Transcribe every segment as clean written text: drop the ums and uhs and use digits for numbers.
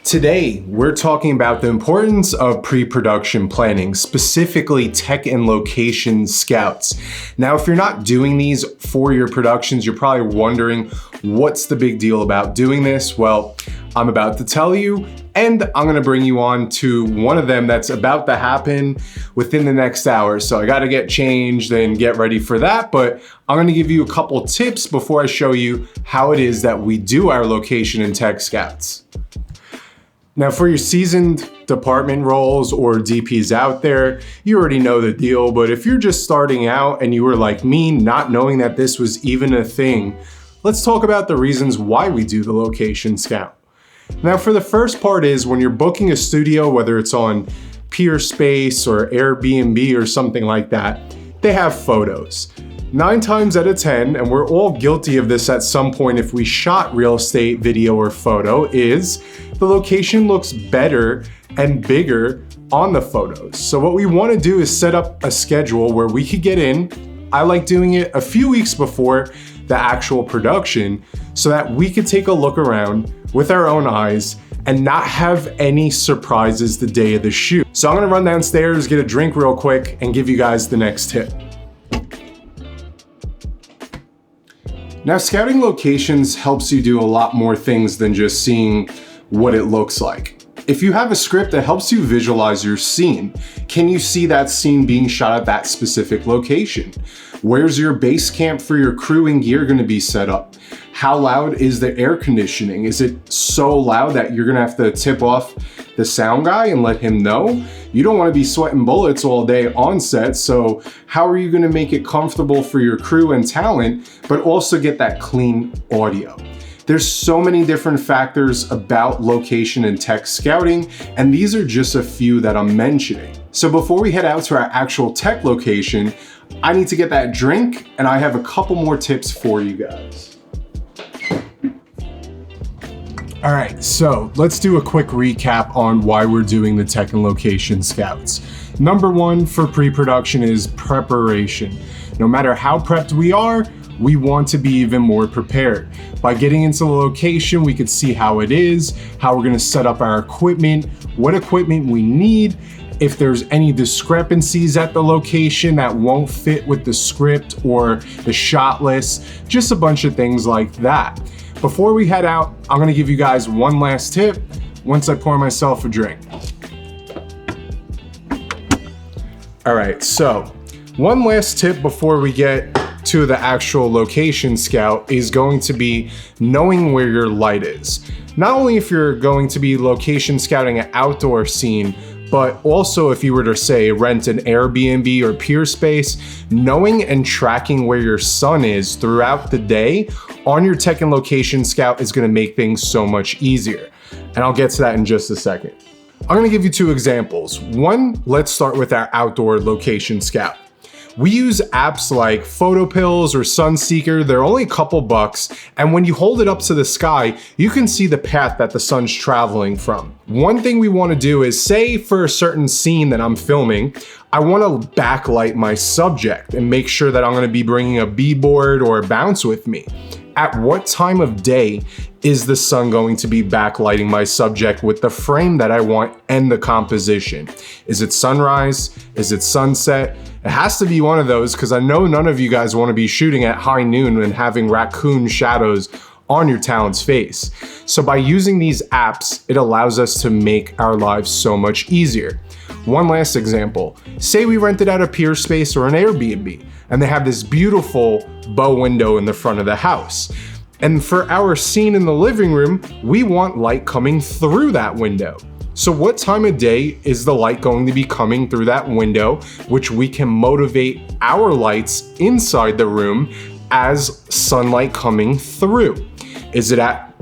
Today, we're talking about the importance of pre-production planning, specifically tech and location scouts. Now, if you're not doing these for your productions, you're probably wondering, what's the big deal about doing this? Well, I'm about to tell you, and I'm gonna bring you on to one of them that's about to happen within the next hour. So I gotta get changed and get ready for that, but I'm gonna give you a couple tips before I show you how it is that we do our location and tech scouts. Now, for your seasoned department roles or DPs out there, you already know the deal, but if you're just starting out and you were like me, not knowing that this was even a thing, let's talk about the reasons why we do the location scout. Now, for the first part is when you're booking a studio, whether it's on Peerspace or Airbnb or something like that, they have photos. 9 times out of 10, and we're all guilty of this at some point if we shot real estate video or photo, is the location looks better and bigger on the photos. So what we want to do is set up a schedule where we could get in. I like doing it a few weeks before the actual production so that we could take a look around with our own eyes and not have any surprises the day of the shoot. So I'm gonna run downstairs, get a drink real quick, and give you guys the next tip. Now, scouting locations helps you do a lot more things than just seeing what it looks like. If you have a script that helps you visualize your scene, can you see that scene being shot at that specific location? Where's your base camp for your crew and gear gonna be set up? How loud is the air conditioning? Is it so loud that you're gonna have to tip off the sound guy and let him know? You don't wanna be sweating bullets all day on set, so how are you gonna make it comfortable for your crew and talent, but also get that clean audio? There's so many different factors about location and tech scouting, and these are just a few that I'm mentioning. So before we head out to our actual tech location, I need to get that drink, and I have a couple more tips for you guys. All right, so let's do a quick recap on why we're doing the tech and location scouts. Number one for pre-production is preparation. No matter how prepped we are, we want to be even more prepared. By getting into the location, we could see how it is, how we're gonna set up our equipment, what equipment we need, if there's any discrepancies at the location that won't fit with the script or the shot list, just a bunch of things like that. Before we head out, I'm gonna give you guys one last tip once I pour myself a drink. All right, so one last tip before we get to the actual location scout is going to be knowing where your light is. Not only if you're going to be location scouting an outdoor scene, but also if you were to say rent an Airbnb or Peerspace, knowing and tracking where your sun is throughout the day on your tech and location scout is gonna make things so much easier. And I'll get to that in just a second. I'm gonna give you 2 examples. One, let's start with our outdoor location scout. We use apps like PhotoPills or Sunseeker. They're only a couple bucks, and when you hold it up to the sky, you can see the path that the sun's traveling from. One thing we want to do is, say for a certain scene that I'm filming, I want to backlight my subject and make sure that I'm going to be bringing a B-board or a bounce with me. At what time of day is the sun going to be backlighting my subject with the frame that I want and the composition? Is it sunrise? Is it sunset? It has to be one of those, because I know none of you guys want to be shooting at high noon and having raccoon shadows on your talent's face. So by using these apps, it allows us to make our lives so much easier. One last example, say we rented out a Peerspace or an Airbnb, and they have this beautiful bow window in the front of the house. And for our scene in the living room, we want light coming through that window. So what time of day is the light going to be coming through that window, which we can motivate our lights inside the room as sunlight coming through? Is it at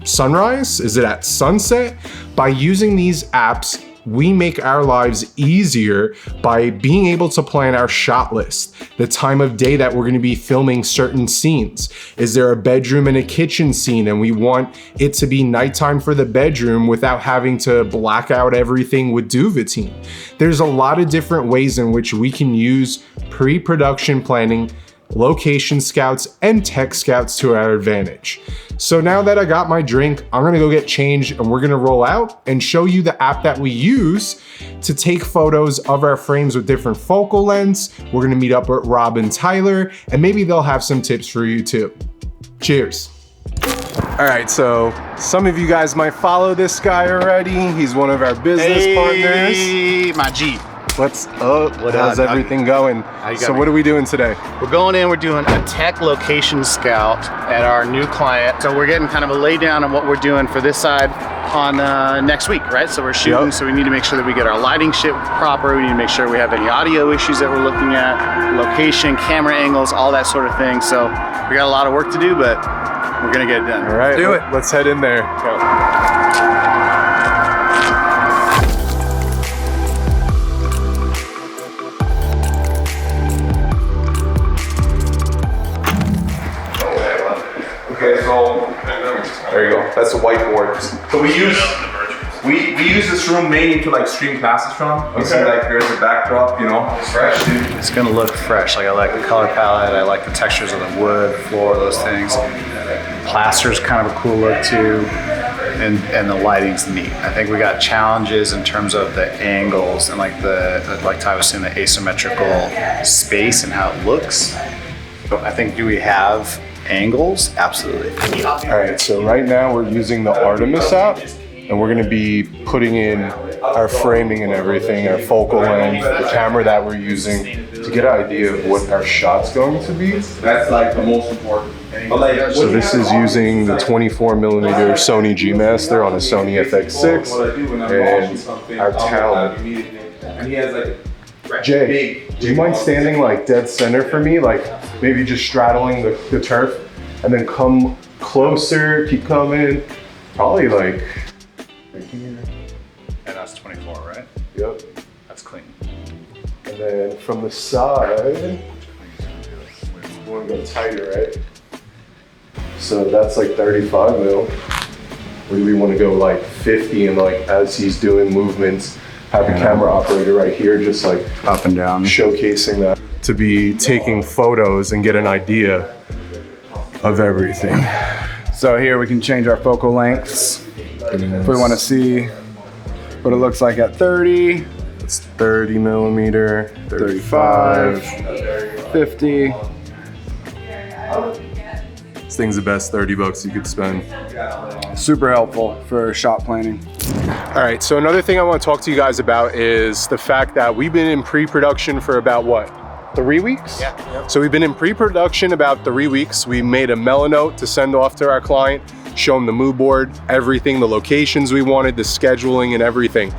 sunrise? Is it at sunset? By using these apps, we make our lives easier by being able to plan our shot list, the time of day that we're going to be filming certain scenes. Is there a bedroom and a kitchen scene and we want it to be nighttime for the bedroom without having to black out everything with Duvetine? There's a lot of different ways in which we can use pre-production planning location scouts, and tech scouts to our advantage. So now that I got my drink, I'm gonna go get changed and we're gonna roll out and show you the app that we use to take photos of our frames with different focal lengths. We're gonna meet up with Rob and Tyler, and maybe they'll have some tips for you too. Cheers. All right, so some of you guys might follow this guy already. He's one of our business partners. My G. What's up? How's everything going? So what are we doing today? We're going in, we're doing a tech location scout at our new client. So we're getting kind of a lay down on what we're doing for this side on next week, right? So we're shooting, so we need to make sure that we get our lighting shit proper. We need to make sure we have any audio issues that we're looking at, location, camera angles, all that sort of thing. So we got a lot of work to do, but we're gonna get it done. All right, do it. Let's head in there. Okay, so there you go. That's the whiteboard. So we use this room mainly to like stream classes from. You see, like there's a backdrop, you know, it's fresh, dude. It's gonna look fresh. Like I like the color palette. I like the textures of the wood, floor, those things. Plaster's kind of a cool look too, and the lighting's neat. I think we got challenges in terms of the angles and like Ty was saying, the asymmetrical space and how it looks. So I think, do we have angles? Absolutely. All right, so right now we're using the Artemis app, and we're gonna be putting in our framing and everything, our focal length, the camera that we're using to get an idea of what our shot's going to be. That's like the most important. So this is using the 24mm Sony G Master on a Sony FX6, and our talent. And he has like Jay, do you mind standing like dead center for me? Like maybe just straddling the turf, and then come closer, keep coming. Probably like right here. And that's 24, right? Yep. That's clean. And then from the side, we want to go tighter, right? So that's like 35 mil. We want to go like 50, and like as he's doing movements, have the camera operator right here, just like up and down, showcasing that to be taking photos and get an idea of everything. So here we can change our focal lengths if we want to see what it looks like at 30. It's 30mm, 35, 50. This thing's the best 30 bucks you could spend. Super helpful for shot planning. All right, so another thing I want to talk to you guys about is the fact that we've been in pre-production for about what? 3 weeks? Yeah. Yep. So we've been in pre-production about 3 weeks. We made a melanote to send off to our client, show them the mood board, everything, the locations we wanted, the scheduling and everything.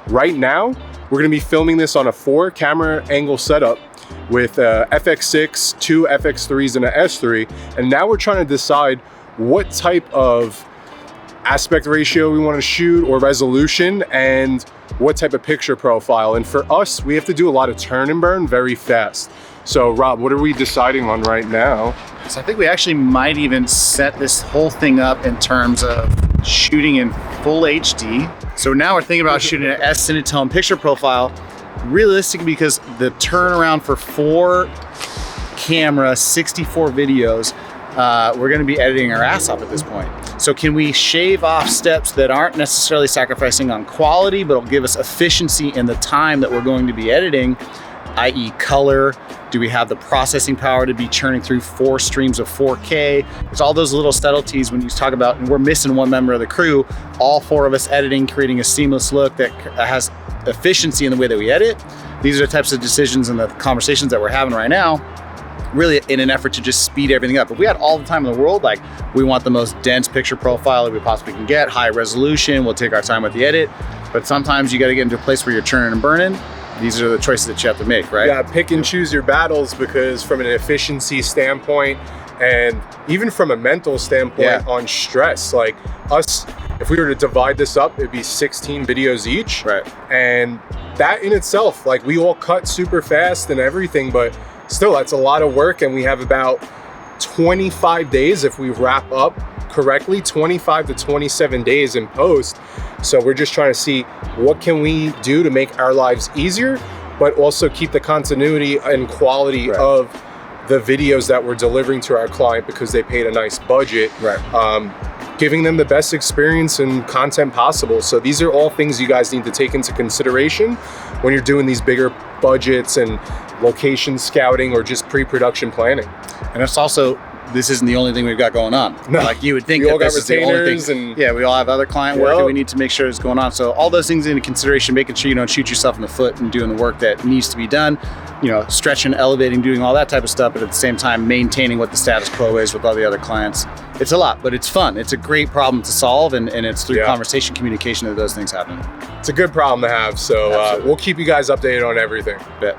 Right now, we're gonna be filming this on a 4 camera angle setup with a FX6, 2 FX3s and an S3. And now we're trying to decide what type of aspect ratio we want to shoot or resolution, and what type of picture profile. And for us, we have to do a lot of turn and burn very fast. So Rob, what are we deciding on right now? So I think we actually might even set this whole thing up in terms of shooting in full HD. So now we're thinking about shooting an S Cinetone picture profile, realistically, because the turnaround for 4 camera, 64 videos, we're gonna be editing our ass off at this point. So can we shave off steps that aren't necessarily sacrificing on quality, but will give us efficiency in the time that we're going to be editing, i.e. color? Do we have the processing power to be churning through 4 streams of 4K? There's all those little subtleties when you talk about, and we're missing one member of the crew, all 4 of us editing, creating a seamless look that has efficiency in the way that we edit. These are the types of decisions and the conversations that we're having right now, really in an effort to just speed everything up. If we had all the time in the world, like we want the most dense picture profile that we possibly can get, high resolution, we'll take our time with the edit. But sometimes you gotta get into a place where you're churning and burning. These are the choices that you have to make, right? Yeah, pick and choose your battles, because from an efficiency standpoint and even from a mental standpoint on stress, like us, if we were to divide this up, it'd be 16 videos each. Right. And that in itself, like we all cut super fast and everything, but still that's a lot of work, and we have about 25 days if we wrap up correctly, 25 to 27 days in post. So we're just trying to see what can we do to make our lives easier, but also keep the continuity and quality of the videos that we're delivering to our client because they paid a nice budget. Right. Giving them the best experience and content possible. So these are all things you guys need to take into consideration when you're doing these bigger budgets and location scouting or just pre-production planning. And it's also, this isn't the only thing we've got going on. No. Like you would think We all that got this is the only retainers thing. and- Yeah, we all have other client work Yep. that we need to make sure is going on. So all those things into consideration, making sure you don't shoot yourself in the foot and doing the work that needs to be done, you know, stretching, elevating, doing all that type of stuff, but at the same time, maintaining what the status quo is with all the other clients. It's a lot, but it's fun. It's a great problem to solve, and it's through Yeah. conversation, communication that those things happen. It's a good problem to have. So Absolutely. we'll keep you guys updated on everything. Bet.